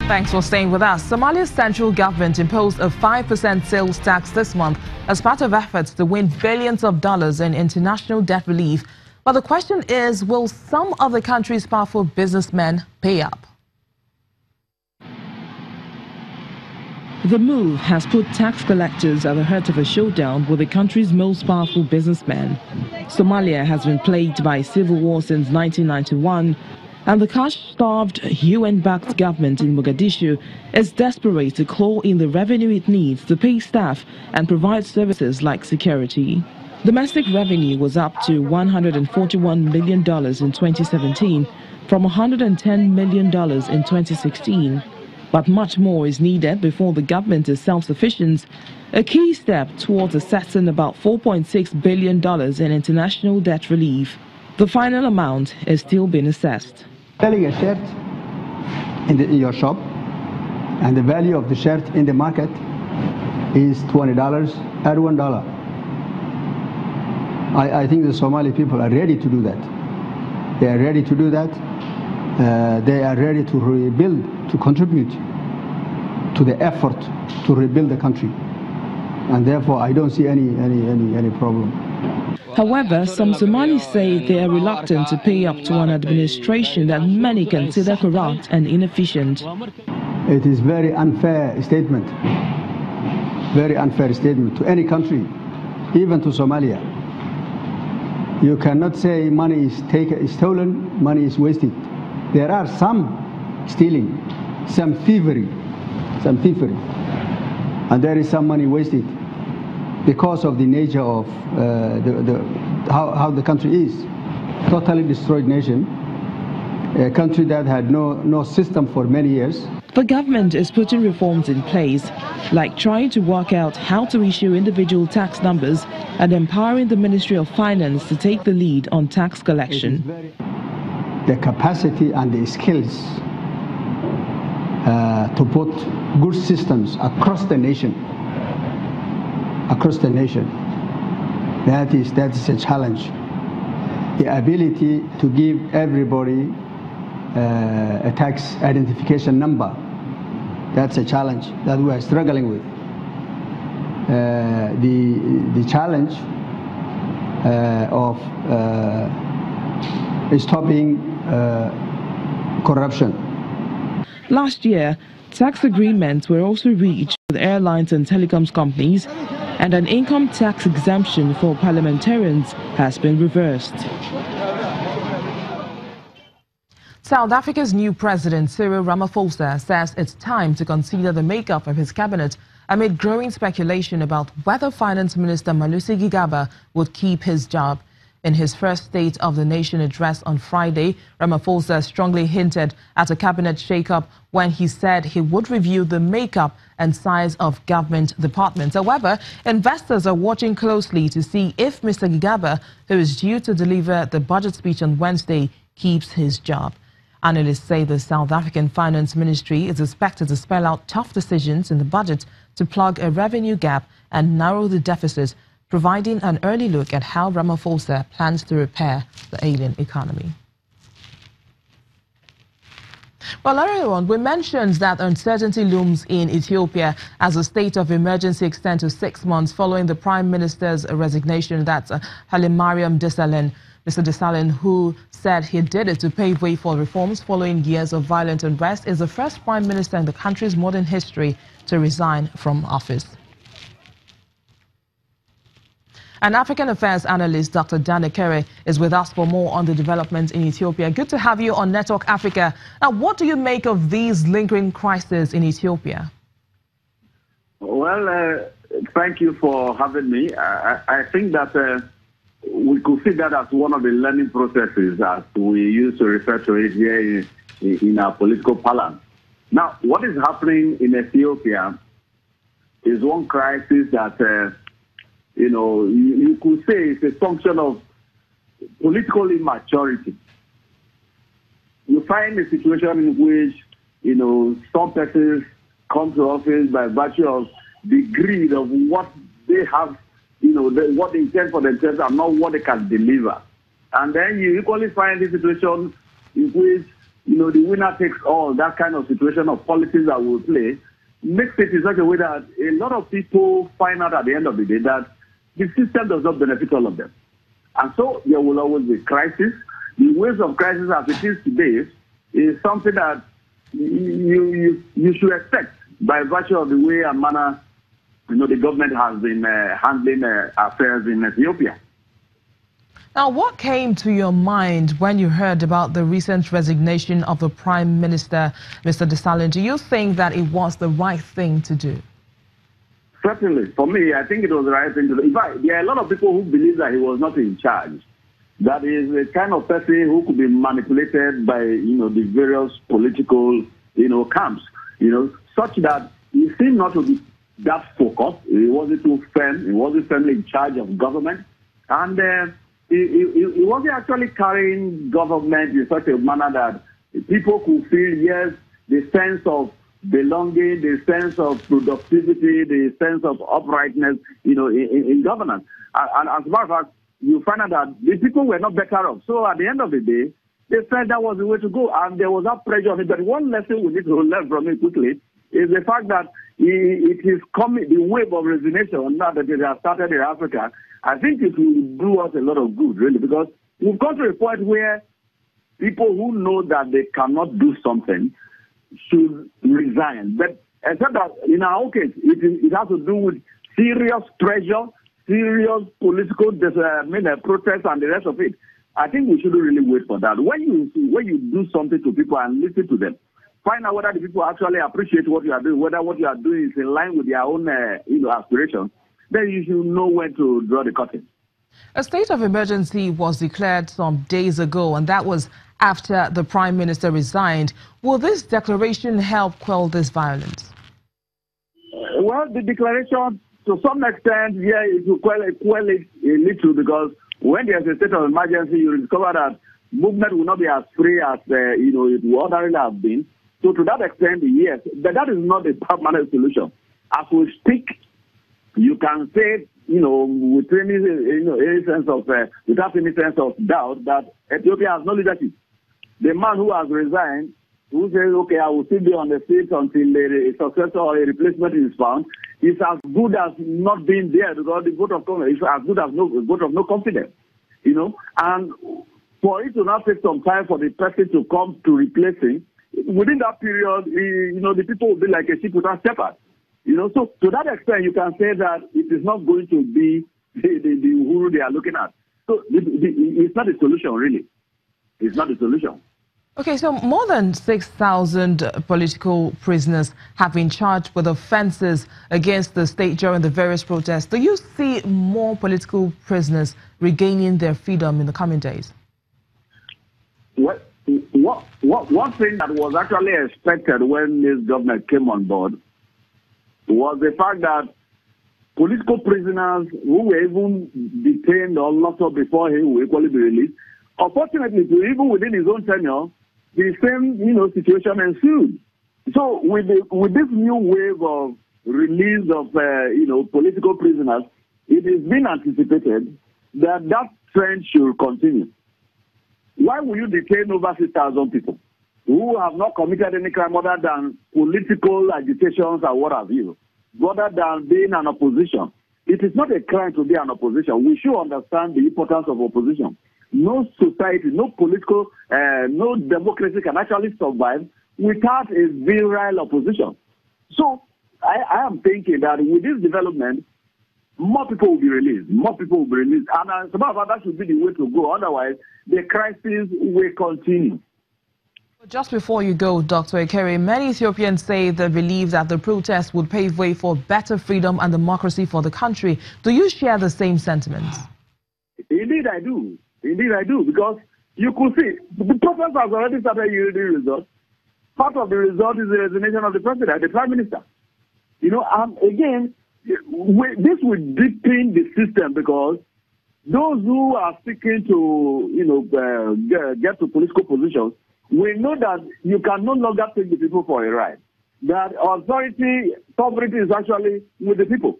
Thanks for staying with us. Somalia's central government imposed a 5% sales tax this month as part of efforts to win billions of dollars in international debt relief. But the question is, will some other countries' powerful businessmen pay up? The move has put tax collectors at the heart of a showdown with the country's most powerful businessmen. Somalia has been plagued by civil war since 1991. And the cash-starved, UN-backed government in Mogadishu is desperate to claw in the revenue it needs to pay staff and provide services like security. Domestic revenue was up to $141 million in 2017 from $110 million in 2016. But much more is needed before the government is self-sufficient, a key step towards assessing about $4.6 billion in international debt relief. The final amount is still being assessed. Selling a shirt in your shop and the value of the shirt in the market is $20 at $1. I think the Somali people are ready to do that. They are ready to do that. They are ready to rebuild, to contribute to the effort to rebuild the country. And therefore, I don't see any problem. However, some Somalis say they are reluctant to pay up to an administration that many consider corrupt and inefficient. It is very unfair statement to any country, even to Somalia. You cannot say money is stolen, money is wasted. There are some stealing, some thievery, and there is some money wasted because of the nature of how the country is. Totally destroyed nation, a country that had no system for many years. The government is putting reforms in place, like trying to work out how to issue individual tax numbers and empowering the Ministry of Finance to take the lead on tax collection. The capacity and the skills to put good systems across the nation. That is a challenge. The ability to give everybody a tax identification number, that's a challenge that we are struggling with. The challenge of stopping corruption. Last year, tax agreements were also reached with airlines and telecoms companies, and an income tax exemption for parliamentarians has been reversed. South Africa's new president, Cyril Ramaphosa, says it's time to consider the makeup of his cabinet amid growing speculation about whether Finance Minister Malusi Gigaba would keep his job. In his first State of the Nation address on Friday, Ramaphosa strongly hinted at a cabinet shake-up when he said he would review the makeup and size of government departments. However, investors are watching closely to see if Mr. Gigaba, who is due to deliver the budget speech on Wednesday, keeps his job. Analysts say the South African Finance Ministry is expected to spell out tough decisions in the budget to plug a revenue gap and narrow the deficit, providing an early look at how Ramaphosa plans to repair the ailing economy. Well, earlier on, we mentioned that uncertainty looms in Ethiopia as a state of emergency extends to 6 months following the Prime Minister's resignation. That's Hailemariam Desalegn. Mr. Desalegn, who said he did it to pave way for reforms following years of violent unrest, is the first Prime Minister in the country's modern history to resign from office. An African affairs analyst, Dr. Danny Kerry, is with us for more on the developments in Ethiopia. Good to have you on Network Africa. Now, what do you make of these lingering crises in Ethiopia? Well, thank you for having me. I think that we could see that as one of the learning processes that we used to refer to it here in our political parlance. Now, what is happening in Ethiopia is one crisis that you could say it's a function of political immaturity. You find a situation in which, some persons come to office by virtue of the greed of what they have, what they intend for themselves and not what they can deliver. And then you equally find a situation in which the winner takes all, that kind of situation of politics that will play, makes it in such a way that a lot of people find out at the end of the day that the system does not benefit all of them. And so there will always be crisis. The waves of crisis as it is today is something that you should expect by virtue of the way and manner the government has been handling affairs in Ethiopia. Now, what came to your mind when you heard about the recent resignation of the Prime Minister, Mr. Desalegn? Do you think that it was the right thing to do? Certainly. For me, I think it was the right thing to do. In fact, there are a lot of people who believe that he was not in charge. That is a kind of person who could be manipulated by, the various political, camps, such that he seemed not to be that focused. He wasn't too firm. He wasn't firmly in charge of government. And he wasn't actually carrying government in such a manner that people could feel, yes, the sense of belonging, the sense of productivity, the sense of uprightness, in governance. And as a matter of fact, you find out that the people were not better off. So at the end of the day, they said that was the way to go. And there was that pressure on it. But one lesson we need to learn from it quickly is the fact that it is coming, the wave of resignation now that it has started in Africa. I think it will do us a lot of good, really, because we've got to a point where people who know that they cannot do something should resign. But except that in our case, it has to do with serious pressure, serious political protests and the rest of it. I think we shouldn't really wait for that. When you do something to people and listen to them, find out whether the people actually appreciate what you are doing, whether what you are doing is in line with their own aspirations, then you should know when to draw the curtain. A state of emergency was declared some days ago, and that was after the Prime Minister resigned. Will this declaration help quell this violence? Well, the declaration, to some extent, yeah, it will quell it a little, because when there's a state of emergency, you discover that movement will not be as free as it would ordinarily have been. So to that extent, yes, but that is not a permanent solution. As we speak, you can say, with any sense of, without any sense of doubt, that Ethiopia has no leadership. The man who has resigned, who says, okay, I will still be on the seat until a successor or a replacement is found, is as good as not being there, because the vote of confidence is as good as no vote of no confidence. And for it to now take some time for the person to come to replace him, within that period, the people will be like a sheep without shepherd. So to that extent, you can say that it is not going to be the Uhuru they are looking at. So it's not a solution, really. It's not a solution. Okay, so more than 6,000 political prisoners have been charged with offenses against the state during the various protests. Do you see more political prisoners regaining their freedom in the coming days? One thing that was actually expected when this government came on board was the fact that political prisoners who were even detained or locked up before him will equally be released. Unfortunately, even within his own tenure, the same situation ensued. So with this new wave of release of political prisoners, it is being anticipated that trend should continue. Why will you detain over 6,000 people who have not committed any crime other than political agitations and what have you, rather than being an opposition? It is not a crime to be an opposition. We should understand the importance of opposition. No society, no political, no democracy can actually survive without a virile opposition. So I am thinking that with this development, more people will be released. More people will be released. And that should be the way to go. Otherwise, the crisis will continue. Just before you go, Dr. Kerry, many Ethiopians say they believe that the protests would pave way for better freedom and democracy for the country. Do you share the same sentiments? Indeed, I do. Indeed, I do. Because you could see, the protest has already started yielding results. Part of the result is the resignation of the president, the prime minister. Again, this will deepen the system, because those who are seeking to get to political positions will know that you can no longer take the people for a ride. That sovereignty is actually with the people.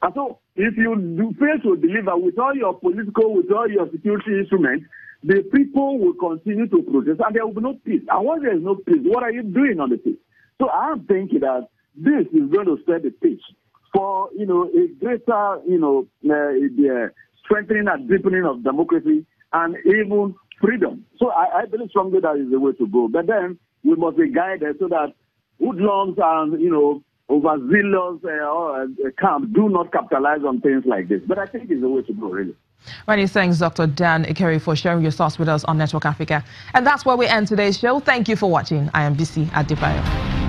And so if you fail to deliver with all your political, with all your security instruments, the people will continue to protest and there will be no peace. And once there is no peace, what are you doing on the peace? So I'm thinking that this is going to set the pitch for, a greater, the strengthening and deepening of democracy and even freedom. So I believe strongly that is the way to go. But then we must be guided so that hoodlums and, overzealous camps do not capitalize on things like this. But I think it's the way to go, really. Many thanks, Dr. Danny Kerry, for sharing your thoughts with us on Network Africa. And that's where we end today's show. Thank you for watching. I am BC Adebayo.